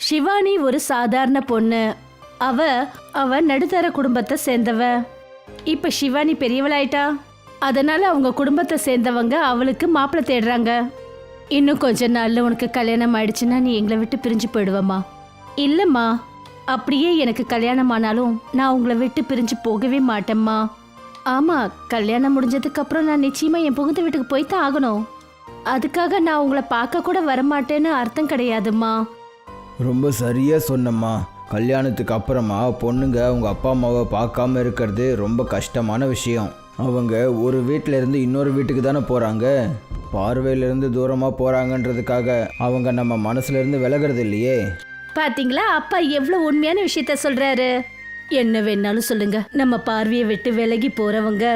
ஷிவானி ஒரு சாதாரண பொண்ணு. அவ அவ நடுத்தர குடும்பத்தை சேர்ந்தவ. இப்ப ஷிவானி பெரியவளாயிட்டா. அதனால அவங்க குடும்பத்தை சேர்ந்தவங்க அவளுக்கு மாப்பிள்ளை தேடுறாங்க. இன்னும் கொஞ்ச நாள்ல உனக்கு கல்யாணம் ஆயிடுச்சுன்னா நீ எங்களை விட்டு பிரிஞ்சு போயிடுவம்மா. இல்லம்மா, அப்படியே எனக்கு கல்யாணம் ஆனாலும் நான் உங்களை விட்டு பிரிஞ்சு போகவே மாட்டேம்மா. ஆமா, கல்யாணம் முடிஞ்சதுக்கு அப்புறம் நான் நிச்சயமா என் புகுந்த வீட்டுக்கு போய்தான் ஆகணும். அதுக்காக நான் உங்களை பார்க்க கூட வரமாட்டேன்னு அர்த்தம் கிடையாதும்மா. ரொம்ப சரியா சொன்னம்மா. கல்யாணத்துக்கு அப்புறமா பொண்ணுங்க அவங்க அப்பா அம்மாவை பார்க்காம இருக்கிறது ரொம்ப கஷ்டமான விஷயம். அவங்க ஒரு வீட்டில இருந்து இன்னொரு வீட்டுக்கு தானே போகிறாங்க. பார்வையிலேருந்து தூரமாக போகிறாங்கன்றதுக்காக அவங்க நம்ம மனசுலேருந்து விலகிறது இல்லையே. பாத்தீங்களா, அப்பா எவ்வளவு உண்மையான விஷயத்த சொல்றாரு. என்ன வேணாலும் சொல்லுங்க, நம்ம பார்வையை விட்டு விலகி போறவங்க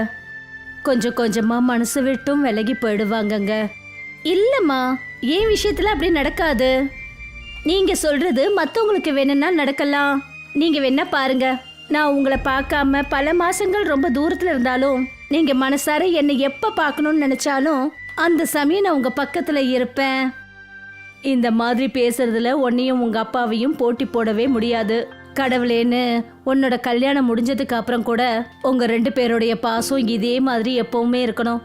கொஞ்சம் கொஞ்சமா மனசு விட்டும் விலகி போயிடுவாங்கங்க. இல்லம்மா, ஏன் விஷயத்துல அப்படி நடக்காது. நீங்க சொல்றது மத்தவங்களுக்கு வேணும்னா நடக்கலாம். நீங்க வேணா பாருங்க, நான் உங்களை பார்க்காம பல மாசங்கள் ரொம்ப தூரத்துல இருந்தாலும் நீங்க மனசார என்னை எப்ப பார்க்கணும்னு நினைச்சாலும் அந்த சமயம் நான் உங்க பக்கத்துல இருப்பேன். இந்த மாதிரி பேசுறதுல உன்னையும் உங்க அப்பாவையும் போட்டி போடவே முடியாது. கடவுளேன்னு உன்னோட கல்யாணம் முடிஞ்சதுக்கு அப்புறம் கூட உங்க 2 பேருடைய பாசம் இதே மாதிரி எப்பவுமே இருக்கணும்.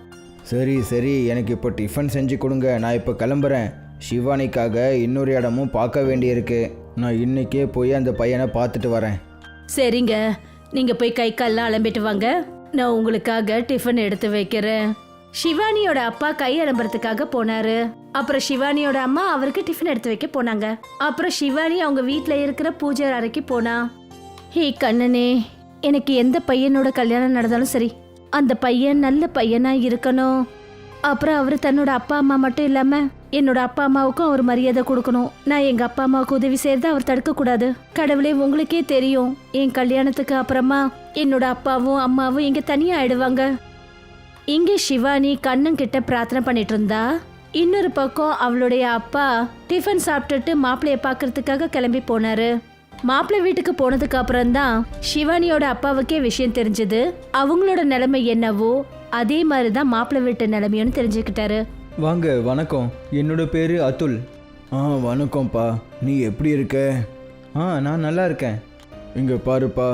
சரி சரி, எனக்கு இப்போ டிஃபன் செஞ்சு கொடுங்க. நான் இப்போ கிளம்புறேன். ஷிவானிக்காக இன்னொரு இடமும் பார்க்க வேண்டியிருக்கு. நான் இன்னைக்கே போய் அந்த பையனை பார்த்துட்டு வரேன். சரிங்க, நீங்க போய் கை கால்லாம் அலம்பிட்டு வாங்க. நான் உங்களுக்காக டிஃபன் எடுத்து வைக்கிறேன். ஷிவானியோட அப்பா கை அலம்புறதுக்காக போனாரு. அப்புறம் ஷிவானியோட அம்மா அவருக்கு டிஃபன் எடுத்து வைக்க போனாங்க. அப்புறம் ஷிவானி அவங்க வீட்ல இருக்கிற பூஜை அறைக்கு போனா. ஹே கண்ணனே, எனக்கு எந்த பையனோட கல்யாணம் நடந்தாலும் சரி, அந்த பையன் நல்ல பையனா இருக்கணும். அப்புறம் அவரு தன்னோட அப்பா அம்மா மட்டும் இல்லாம என்னோட அப்பா அம்மாவுக்கும் அவர் மரியாதை கொடுக்கணும். நான் எங்க அப்பா அம்மாவுக்கு உதவி செய்யறத அவர் தடுக்க கூடாது. கடவுளே, உங்களுக்கே தெரியும், என் கல்யாணத்துக்கு அப்புறமா என்னோட அப்பாவும் அம்மாவும் இங்க தனியா ஆயிடுவாங்க. இங்கே ஷிவானி கண்ணன் கிட்ட பிரார்த்தனை பண்ணிட்டு இருந்தா. இன்னொரு பக்கம் அவளுடைய அப்பா டிஃபன் சாப்பிட்டுட்டு மாப்பிள்ளைய பாக்குறதுக்காக கிளம்பி போனாரு. மாப்பிள்ளை வீட்டுக்கு போனதுக்கு அப்புறம் தான் ஷிவானியோட அப்பாவுக்கே விஷயம் தெரிஞ்சது. அவங்களோட நிலைமை என்னவோ அதே மாதிரிதான் மாப்பிள்ளை வீட்டு நிலைமையோன்னு தெரிஞ்சுக்கிட்டாரு. வாங்க, வணக்கம். என்னோட பேர் அதுல். வணக்கம்ப்பா. நீ எப்படி இருக்க? நான் நல்லா இருக்கேன். இங்கே பாருப்பா,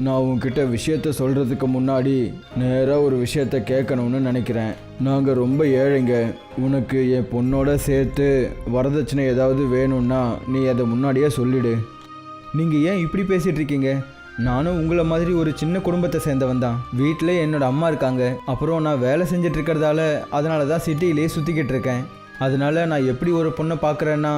நான் உன்கிட்ட விஷயத்த சொல்கிறதுக்கு முன்னாடி நேராக ஒரு விஷயத்த கேட்கணும்னு நினைக்கிறேன். நாங்கள் ரொம்ப ஏழைங்க. உனக்கு என் பொண்ணோட சேர்த்து வரதட்சணை ஏதாவது வேணும்னா நீ அதை முன்னாடியே சொல்லிடு. நீங்கள் ஏன் இப்படி பேசிகிட்டு இருக்கீங்க? நானும் உங்களை மாதிரி ஒரு சின்ன குடும்பத்தை சேர்ந்தவன் தான். வீட்டில் என்னோட அம்மா இருக்காங்க. அப்புறம் நான் வேலை செஞ்சுட்டு இருக்கிறதால அதனால தான் சிட்டியிலே சுற்றிக்கிட்டு இருக்கேன். அதனால நான் எப்படி ஒரு பொண்ணை பார்க்குறேன்னா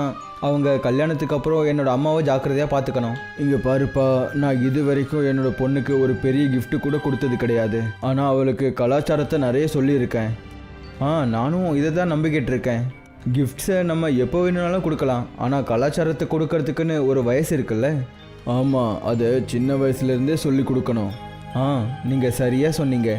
அவங்க கல்யாணத்துக்கு அப்புறம் என்னோட அம்மாவை ஜாக்கிரதையாக பார்த்துக்கணும். இங்கே பாருப்பா, நான் இது வரைக்கும் என்னோட பொண்ணுக்கு ஒரு பெரிய கிஃப்ட்டு கூட கொடுத்தது கிடையாது. ஆனால் அவளுக்கு கலாச்சாரத்தை நிறைய சொல்லியிருக்கேன். நானும் இதை தான் நம்பிக்கிட்டு இருக்கேன். கிஃப்ட்ஸை நம்ம எப்போ வேணுனாலும் கொடுக்கலாம். ஆனால் கலாச்சாரத்தை கொடுக்கறதுக்குன்னு ஒரு வயசு இருக்குல்ல. ஆமாம், அதை சின்ன வயசுலேருந்தே சொல்லி கொடுக்கணும். நீங்கள் சரியாக சொன்னீங்க.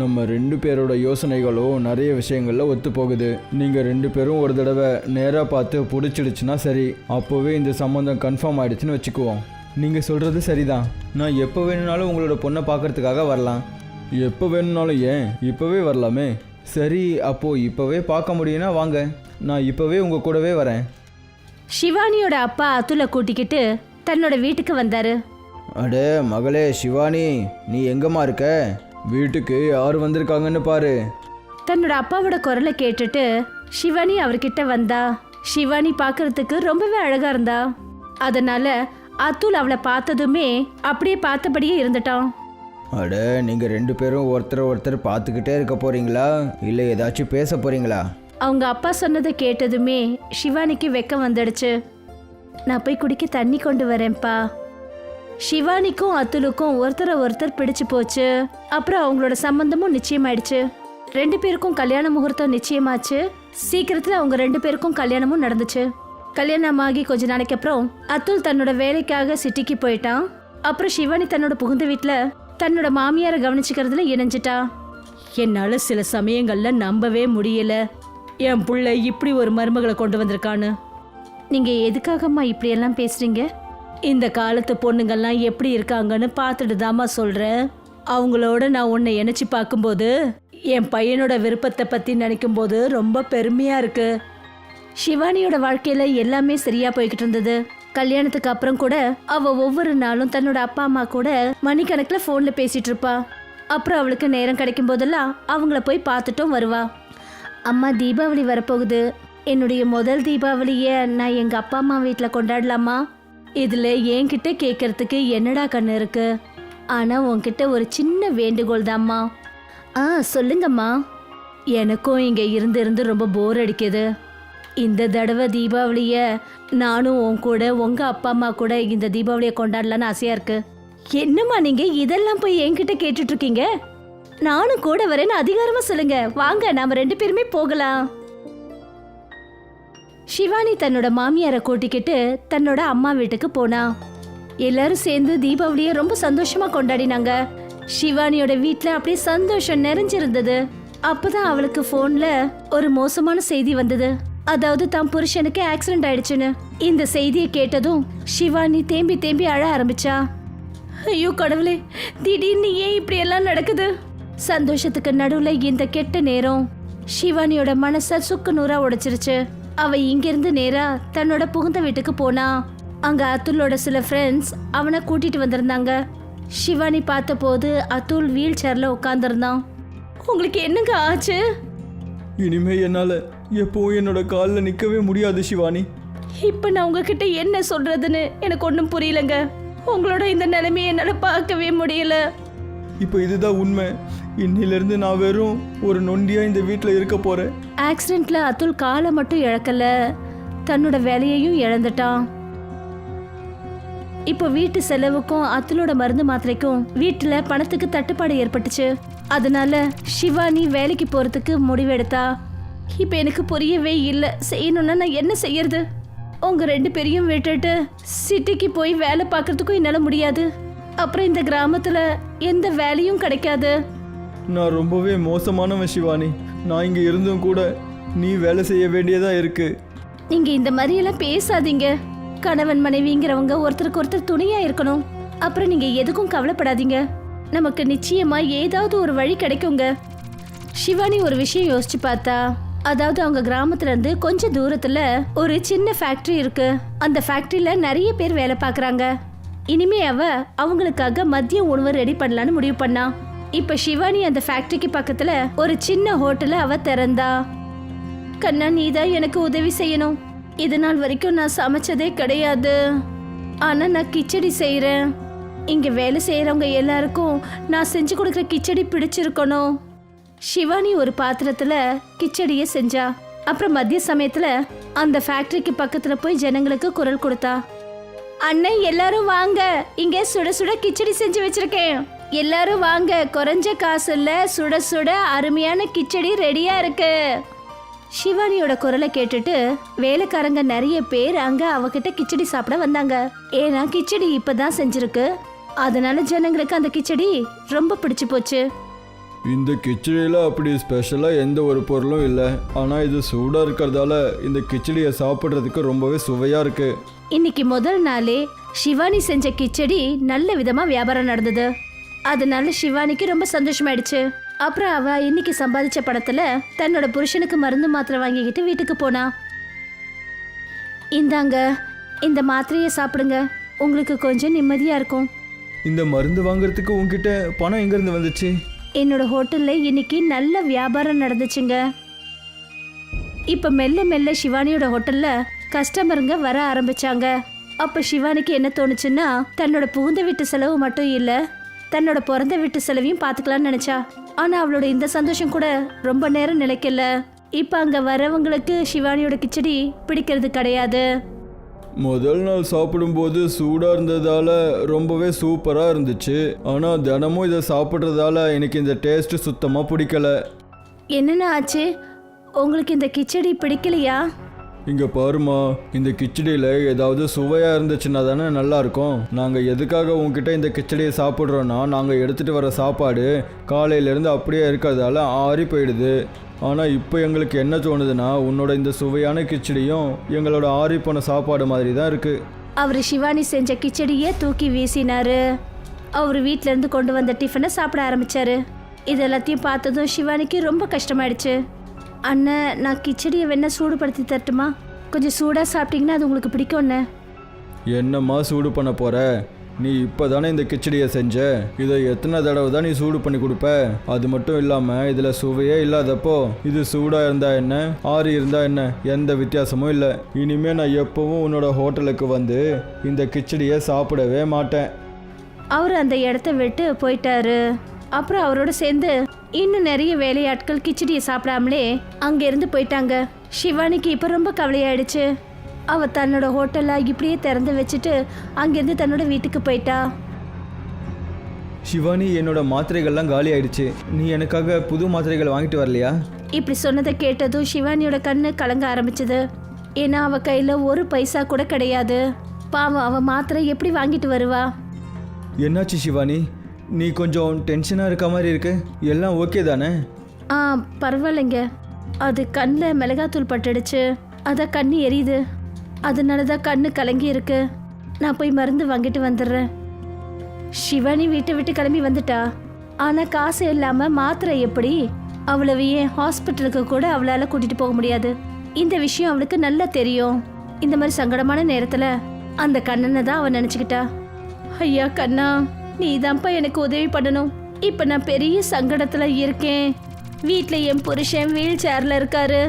நம்ம 2 பேரோட யோசனைகளும் நிறைய விஷயங்களில் ஒத்து போகுது. நீங்கள் 2 பேரும் ஒரு தடவை நேராக பார்த்து பிடிச்சிடுச்சுன்னா சரி, அப்போவே இந்த சம்மந்தம் கன்ஃபார்ம் ஆகிடுச்சுன்னு வச்சுக்குவோம். நீங்கள் சொல்கிறது சரிதான். நான் எப்போ வேணும்னாலும் உங்களோட பொண்ணை பார்க்கறதுக்காக வரலாம். எப்போ வேணும்னாலும் ஏன், இப்போவே வரலாமே. சரி, அப்போது இப்போவே பார்க்க முடியும்னா வாங்க, நான் இப்போவே உங்கள் கூடவே வரேன். ஷிவானியோட அப்பா அதுல கூட்டிக்கிட்டு தன்னோட வீட்டுக்கு வந்தாரு. அடே மகளே ஷிவானி, நீ எங்கம்மா இருக்க? வீட்டுக்கு யார் வந்திருக்காங்கன்னு பாரு. தன்னோட அப்பாவோட குரலை கேட்டுட்டு ஷிவானி அவர்கிட்ட வந்தா. ஷிவானி பார்க்கறதுக்கு ரொம்பவே அழகா இருந்தா. அதனால அதுல் அவளை பார்த்ததுமே அப்படியே பார்த்தபடியே இருந்துட்டான். அட, நீங்கள் 2 பேரும் ஒருத்தர் பார்த்துக்கிட்டே இருக்க போறீங்களா, இல்லை ஏதாச்சும் பேச போறீங்களா? அவங்க அப்பா சொன்னதை கேட்டதுமே ஷிவானிக்கு வெக்கம் வந்துடுச்சு. நான் போய் குடிக்க தண்ணி கொண்டு வரேன்ப்பா. ஷிவானிக்கும் அதுலுக்கும் ஒருத்தர் பிடிச்சு போச்சு. அப்புறம் அவங்களோட சம்பந்தமும் நிச்சயமாயிடுச்சு. 2 பேருக்கும் கல்யாண முகூர்த்தம் நிச்சயமாச்சு. சீக்கிரத்துல அவங்க 2 பேருக்கும் கல்யாணமும் நடந்துச்சு. கல்யாணமாகி கொஞ்ச நாளைக்கு அப்புறம் அதுல் தன்னோட வேலைக்காக சிட்டிக்கு போயிட்டான். அப்புறம் ஷிவானி தன்னோட புகுந்த வீட்டுல தன்னோட மாமியாரை கவனிச்சுக்கிறதுல இணைஞ்சிட்டா. என்னால சில சமயங்கள்ல நம்பவே முடியல, என் புள்ள இப்படி ஒரு மருமகளை கொண்டு வந்திருக்கான்னு. நீங்க எதுக்காகம்மா இப்படியெல்லாம் பேசுறீங்க? இந்த காலத்து பொண்ணுங்கள்லாம் எப்படி இருக்காங்கன்னு பார்த்துட்டு தாம்மா சொல்றேன். அவங்களோட நான் உன்னை இணைச்சி பார்க்கும்போது என் பையனோட விருப்பத்தை பத்தி நினைக்கும் போது ரொம்ப பெருமையா இருக்கு. ஷிவானியோட வாழ்க்கையில எல்லாமே சரியா போய்கிட்டு இருந்தது. கல்யாணத்துக்கு அப்புறம் கூட அவ ஒவ்வொரு நாளும் தன்னோட அப்பா அம்மா கூட மணிக்கணக்கில் ஃபோன்ல பேசிட்டு இருப்பா. அப்புறம் அவளுக்கு நேரம் கிடைக்கும் போதெல்லாம் அவங்கள போய் பார்த்துட்டும் வருவா. அம்மா, தீபாவளி வரப்போகுது. என்னுடைய முதல் தீபாவளிய நான் எங்க அப்பா அம்மா வீட்டில் கொண்டாடலாமா? இதுல என்கிட்ட கேட்கறதுக்கு என்னடா கண்ணு இருக்கு? ஆனா உன்கிட்ட ஒரு சின்ன வேண்டுகோள் தாம்மா. சொல்லுங்கம்மா. எனக்கும் இங்க இருந்து இருந்து ரொம்ப போர் அடிக்குது. இந்த தடவை தீபாவளிய நானும் உன் கூட உங்க அப்பா அம்மா கூட இந்த தீபாவளியை கொண்டாடலான்னு ஆசையா இருக்கு. என்னம்மா நீங்க இதெல்லாம் போய் என்கிட்ட கேட்டுட்டு இருக்கீங்க? நானும் கூட வரேன்னு அதிகாரமா சொல்லுங்க. வாங்க, நாம 2 பேருமே போகலாம். சிவானி தன்னோட மாமியாரை கூட்டிக்கிட்டு தன்னோட அம்மா வீட்டுக்கு போனா. எல்லாரும் சேர்ந்து தீபாவளியை ரொம்ப சந்தோஷமா கொண்டாடினாங்க. சிவானியோட வீட்ல அப்படியே சந்தோஷம் நிறைஞ்சிருந்தது. அப்பதான் அவளுக்கு போன்ல ஒரு மோசமான செய்தி வந்தது. அதாவது தான் புருஷனுக்கு ஆக்சிடென்ட் ஆயிடுச்சுன்னு. இந்த செய்தியை கேட்டதும் சிவானி தேம்பி தேம்பி அழ ஆரம்பிச்சா. ஐயோ கடவுளே, திடீர்னு ஏன் இப்படி எல்லாம் நடக்குது? சந்தோஷத்துக்கு நடுவுல இந்த கெட்ட நேரம் சிவானியோட மனச சுக்கு நூறா உடைச்சிருச்சு. அவ இங்கிருந்து நேரா தன்னோட புகுந்த வீட்டுக்கு போனா. அங்க அதுலோட சில ஃப்ரெண்ட்ஸ் அவனை கூட்டிட்டு வந்திருந்தாங்க. சிவானி பார்த்த போது அதுல் வீல் சேர்ல உட்காந்துருந்தான். உங்களுக்கு என்னங்க ஆச்சு? இனிமே என்னால் எப்பவும் என்னோட காலில் நிற்கவே முடியாது சிவானி. இப்ப நான் உங்ககிட்ட என்ன சொல்றதுன்னு எனக்கு ஒன்றும் புரியலங்க. உங்களோட இந்த நிலைமையை என்னால் பார்க்கவே முடியல. இப்போ இதுதான் உண்மை. இன்னிலிருந்து நான் வெறும் ஒரு நொண்டியாக இந்த வீட்டில் இருக்க போகிறேன். ஆக்சிடென்ட்ல அதுல் காலை மட்டும் இழக்கல, தன்னோட வேலையையும் இழந்துட்டான். இப்போ வீட்டு செலவுக்கும் அதுலோட மருந்து மாத்திரைக்கும் வீட்டுல பணத்துக்கு தட்டுப்பாடு ஏற்பட்டுச்சு. அதனால சிவானி வேலைக்கு போறதுக்கு முடிவெடுத்தா. இப்ப எனக்கு புரியவே இல்லை, செய்யணும்னா நான் என்ன செய்யறது? உங்க 2 பேரையும் விட்டுட்டு சிட்டிக்கு போய் வேலை பார்க்கறதுக்கும் என்னால முடியாது. அப்புறம் இந்த கிராமத்துல எந்த வேலையும் கிடைக்காது. நான் ரொம்பவே மோசமானவன் சிவானி. நான் இங்கே இருந்தும் கூட நீ வேலை செய்ய வேண்டியதா இருக்கு. நீங்க இந்த மாதிரி எல்லாம் பேசாதீங்க. கணவன் மனைவிங்கிறவங்க ஒருத்தருக்கு ஒருத்தர் துணையா இருக்கணும். அப்புறம் நீங்க எதுக்கும் கவலைப்படாதீங்க. நமக்கு நிச்சயமா ஏதாவது ஒரு வழி கிடைக்குங்க. சிவானி ஒரு விஷயம் யோசிச்சு பார்த்தா. அதாவது அவங்க கிராமத்துல இருந்து கொஞ்சம் தூரத்துல ஒரு சின்ன ஃபேக்டரி இருக்கு. அந்த ஃபேக்டரியில நிறைய பேர் வேலை பார்க்கறாங்க. இனிமே அவ அவங்களுக்காக மதிய உணவு ரெடி பண்ணலான்னு முடிவு பண்ணா. இப்ப சிவானி அந்த ஃபேக்டரிக்கு பக்கத்துல ஒரு சின்ன ஹோட்டலை அவ திறந்தா. கண்ணா, நீதான் எனக்கு உதவி செய்யணும். இது நாள் வரைக்கும் நான் சமைச்சதே கிடையாது. ஆனா நான் கிச்சடி செய்யறேன். இங்க வேலை செய்யறவங்க எல்லாருக்கும் நான் செஞ்சு கொடுக்குற கிச்சடி பிடிச்சிருக்கணும். சிவானி ஒரு பாத்திரத்துல கிச்சடிய செஞ்சா. அப்புறம் மதிய சமயத்துல அந்த ஃபேக்டரிக்கு பக்கத்துல போய் ஜனங்களுக்கு குரல் கொடுத்தா. அண்ணன், எல்லாரும் வாங்க, இங்க சுட சுட கிச்சடி செஞ்சு வச்சிருக்கேன். எல்லாரும் வாங்க, குறைஞ்ச காசுல சுட சுட அருமையான கிச்சடி ரெடியா இருக்கு. சிவானியோட குரலை கேட்டுட்டு வேலைக்காரங்க நிறைய பேர் அங்க அவகிட்ட கிச்சடி சாப்பிட வந்தாங்க. ஏன்னா கிச்சடி இப்பதான் செஞ்சிருக்கு. அதனால ஜனங்களுக்கு அந்த கிச்சடி ரொம்ப பிடிச்சு போச்சு. இந்த கிச்சடியில் அப்படி ஸ்பெஷலாக எந்த ஒரு பொருளும் இல்லை. ஆனால் இது சூடாக இருக்கிறதால இந்த கிச்சடியை சாப்பிட்றதுக்கு ரொம்பவே சுவையாக இருக்கு. இன்னைக்கு முதல் நாளே சிவானி செஞ்ச கிச்சடி நல்ல விதமா வியாபாரம் நடந்தது. அதனால சிவானிக்கு ரொம்ப சந்தோஷமாயிடுச்சு. அப்புறம் அவ இன்னைக்கு சம்பாதிச்ச பணத்துல தன்னோட புருஷனுக்கு மருந்து மாத்திரை வாங்கிக்கிட்டு வீட்டுக்கு போனா. இந்தாங்க, இந்த மாத்திரையை சாப்பிடுங்க, உங்களுக்கு கொஞ்சம் நிம்மதியா இருக்கும். இந்த மருந்து வாங்குறதுக்கு உங்ககிட்ட பணம் எங்கேருந்து வந்துச்சு? என்னோட ஹோட்டல்ல இன்னைக்கு நல்ல வியாபாரம் நடந்துச்சுங்க. இப்ப மெல்ல மெல்ல சிவானியோட ஹோட்டல்ல கஸ்டமருங்க வர ஆரம்பிச்சாங்க. அப்ப சிவானிக்கு என்ன தோணுச்சுன்னா, தன்னோட புகுந்த வீட்டு செலவு மட்டும் இல்ல, தன்னோட பிறந்த வீட்டு செலவையும் பாத்துக்கலாம்னு நினைச்சா. ஆனா அவளோட இந்த சந்தோஷம் கூட ரொம்ப நேரம் நிலைக்கல. இப்ப அங்க வரவங்களுக்கு சிவானியோட கிச்சடி பிடிக்கிறது கிடையாது. முதல் நாள் சாப்பிடும்போது சூடாக இருந்ததால் ரொம்பவே சூப்பராக இருந்துச்சு. ஆனால் தினமும் இதை சாப்பிட்றதால எனக்கு இந்த டேஸ்ட்டு சுத்தமாக பிடிக்கல. என்னென்ன ஆச்சு? உங்களுக்கு இந்த கிச்சடி பிடிக்கலையா? இங்கே பாருமா, இந்த கிச்சடியில் ஏதாவது சுவையாக இருந்துச்சுன்னா தானே நல்லாயிருக்கும். நாங்கள் எதுக்காக உங்ககிட்ட இந்த கிச்சடியை சாப்பிட்றோன்னா, நாங்கள் எடுத்துகிட்டு வர சாப்பாடு காலையிலேருந்து அப்படியே இருக்கிறதால ஆறி போயிடுது. ஆனால் இப்போ எங்களுக்கு என்ன தோணுதுன்னா, உன்னோட இந்த சுவையான கிச்சடியும் எங்களோட ஆறி போன சாப்பாடு மாதிரி தான் இருக்குது. அவர் சிவானி செஞ்ச கிச்சடியை தூக்கி வீசினாரு. அவர் வீட்டிலேருந்து கொண்டு வந்த டிஃபனை சாப்பிட ஆரம்பிச்சாரு. இது எல்லாத்தையும் பார்த்ததும் சிவானிக்கு ரொம்ப கஷ்டமாயிடுச்சு. அண்ணன், நான் கிச்சடியை வேணா சூடுபடுத்தி தரட்டுமா? கொஞ்சம் சூடாக சாப்பிட்டீங்கன்னா அது உங்களுக்கு பிடிக்கும்ண்ணே. என்னம்மா சூடு பண்ண போற? நீ இப்போ தானே இந்த கிச்சடியை செஞ்ச. இதை எத்தனை தடவை தான் நீ சூடு பண்ணி கொடுப்ப? அது மட்டும் இல்லாமல் இதில் சுவையே இல்லாதப்போ இது சூடாக இருந்தா என்ன, ஆறி இருந்தா என்ன, எந்த வித்தியாசமும் இல்லை. இனிமேல் நான் எப்பவும் உன்னோட ஹோட்டலுக்கு வந்து இந்த கிச்சடியை சாப்பிடவே மாட்டேன். அவர் அந்த இடத்த விட்டு போயிட்டாரு. அப்புறம் அவரோட சேர்ந்து இன்னும் நிறைய வேலையாட்கள் கிச்சடியை சாப்பிடாமலே அங்கேருந்து போயிட்டாங்க. ஷிவானிக்கு இப்போ ரொம்ப கவலையாயிடுச்சு. அவ தன்னோட ஹோட்டலை இப்படியே திறந்து வச்சுட்டு அங்கேருந்து தன்னோட வீட்டுக்கு போயிட்டா. ஷிவானி, என்னோட மாத்திரைகள்லாம் காலி ஆயிடுச்சு. நீ எனக்காக புது மாத்திரைகள் வாங்கிட்டு வரலையா? இப்படி சொன்னதை கேட்டதும் ஷிவானியோட கண்ணு கலங்க ஆரம்பிச்சது. ஏன்னா அவ கையில் ஒரு பைசா கூட கிடையாது. பாவம், அவ மாத்திரை எப்படி வாங்கிட்டு வருவா? என்னாச்சு ஷிவானி? நீ கொஞ்சம் டென்ஷனாக இருக்க மாதிரி இருக்கு. எல்லாம் ஓகே தானே? பரவாயில்லைங்க. அது கண்ணில் மிளகாத்தூள் பட்டுடுச்சு. அதான் கண்ணு எரியுது. அதனால தான் கண்ணு கலங்கி இருக்கு. நான் போய் மருந்து வாங்கிட்டு வந்துடுறேன். ஷிவானி வீட்டை விட்டு கிளம்பி வந்துட்டா. ஆனால் காசு இல்லாமல் மாத்திரை எப்படி? அவ்வளவு ஏன் ஹாஸ்பிட்டலுக்கு கூட அவளால் கூட்டிகிட்டு போக முடியாது. இந்த விஷயம் அவளுக்கு நல்லா தெரியும். இந்த மாதிரி சங்கடமான நேரத்தில் அந்த கண்ணனை தான் அவன் நினச்சிக்கிட்டா. ஐயா கண்ணா, நீ தான்ப்பா எனக்கு உதவி பண்ணணும். இப்போ நான் பெரிய சங்கடத்தில் இருக்கேன். வீட்டில் என் புருஷன் வீல் சேரில் இருக்காரு.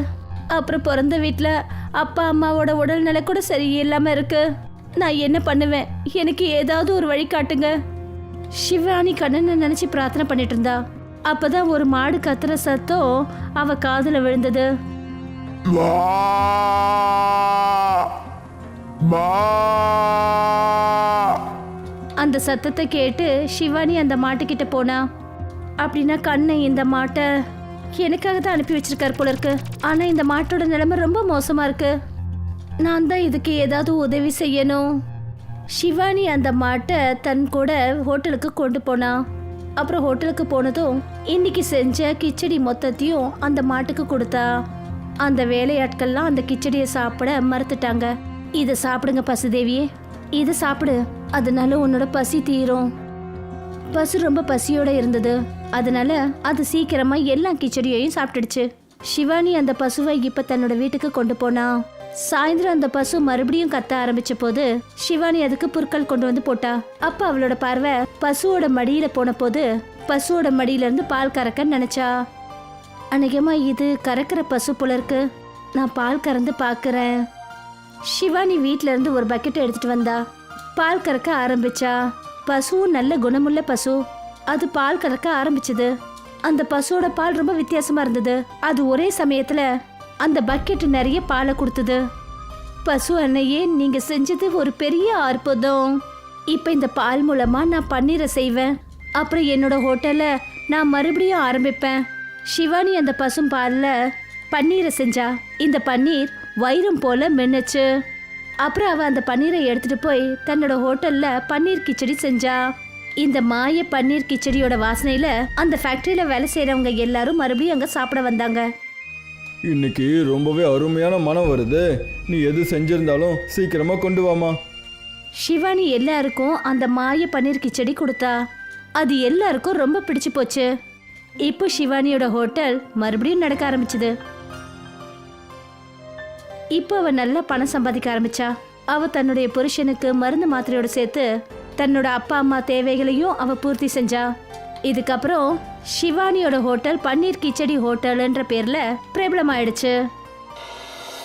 அப்புறம் பிறந்த வீட்டில் அப்பா அம்மாவோட உடல்நிலை கூட சரியில்லாமல் இருக்கு. நான் என்ன பண்ணுவேன்? எனக்கு ஏதாவது ஒரு வழி காட்டுங்க. ஷிவானி கண்ணனை நினச்சி பிரார்த்தனை பண்ணிட்டு இருந்தா. அப்பதான் ஒரு மாடு கத்துற சத்தம் அவ காதுல விழுந்தது. அந்த சத்தத்தை கேட்டு ஷிவானி அந்த மாட்டுக்கிட்ட போனா. அப்படின்னா கண்ணை இந்த மாட்டை எனக்காக தான் அனுப்பி வச்சிருக்காரு போல இருக்கு. ஆனா இந்த மாட்டோட நிலைமை ரொம்ப மோசமா இருக்கு. நான் தான் இதுக்கு ஏதாவது உதவி செய்யணும். ஷிவானி அந்த மாட்டை தன் கூட ஹோட்டலுக்கு கொண்டு போனா. அப்புறம் ஹோட்டலுக்கு போனதும் இன்னைக்கு செஞ்ச கிச்சடி மொத்தத்தையும் அந்த மாட்டுக்கு கொடுத்தா. அந்த வேலையாட்கள்லாம் அந்த கிச்சடியை சாப்பிட மறுத்துட்டாங்க. இதை சாப்பிடுங்க பசுதேவியே, இதை சாப்பிடு, அதனால உன்னோட பசி தீரும். பசு ரொம்ப பசியோட இருந்தது. அதனால அது சீக்கிரமா எல்லா கிச்சடியையும் சாப்பிட்டுடுச்சு. ஷிவானி அந்த பசுவை இப்ப தன்னோட வீட்டுக்கு கொண்டு போனா. சாயந்தரம் அந்த பசு மறுபடியும் கத்த ஆரம்பிச்ச போது ஷிவானி அதுக்கு புற்கள் கொண்டு வந்து போட்டா. அப்ப அவளோட பார்வை பசுவோட மடியில போன போது பசுவோட மடியில இருந்து பால் கறக்க நினைச்சா. அநேகமா இது கறக்கிற பசு போல இருக்கு. நான் பால் கறந்து பாக்குறேன். ஷிவானி வீட்ல இருந்து ஒரு பக்கெட் எடுத்துட்டு வந்தா. பால் கறக்க ஆரம்பிச்சா. பசுவும் நல்ல குணமுள்ள பசு. அது பால் கறக்க ஆரம்பிச்சது. அந்த பசுவோட பால் ரொம்ப வித்தியாசமா இருந்தது. அது ஒரே சமயத்துல அந்த பக்கெட் நிறைய பாலை கொடுத்தது. பசு அன்னையே, நீங்க செஞ்சது ஒரு பெரிய அற்புதம். இப்ப இந்த பால் மூலமா நான் பன்னீரை செய்வேன். அப்புறம் என்னோட ஹோட்டலை நான் மறுபடியும் ஆரம்பிப்பேன். ஷிவானி அந்த பசும் பால்ல பன்னீரை செஞ்சா. இந்த பன்னீர் வைரம் போல மென்னுச்சு. அப்புறம் அவ அந்த பன்னீரை எடுத்துட்டு போய் தன்னோட ஹோட்டல்ல பன்னீர் கிச்சடி செஞ்சா. இந்த மாய பன்னீர் கிச்சடியோட வாசனையில அந்த ஃபேக்டரியில வேலை செய்யறவங்க எல்லாரும் மறுபடியும் அங்க சாப்பிட வந்தாங்க. இன்னைக்கு ரொம்பவே அருமையான மனம் வருது. நீ எது செஞ்சிருந்தாலும் சீக்கிரமா கொண்டு வாமா. ஷிவானி எல்லாருக்கும் அந்த மாய பன்னீர் கிச்சடி கொடுத்தா. அது எல்லாருக்கும் ரொம்ப பிடிச்சு போச்சு. இப்போ ஷிவானியோட ஹோட்டல் மறுபடியும் நடக்க ஆரம்பிச்சது. இப்போ அவ நல்லா பணம் சம்பாதிக்க ஆரம்பிச்சா. அவ தன்னுடைய புருஷனுக்கு மருந்து மாத்திரையோட சேர்த்து தன்னோட அப்பா அம்மா தேவைகளையும் அவ பூர்த்தி செஞ்சா. இதுக்கப்புறம் ஷிவானியோட ஹோட்டல் பன்னீர் கிச்சடி ஹோட்டல்ன்ற பேர்ல பிரபலமாயிடுச்சு.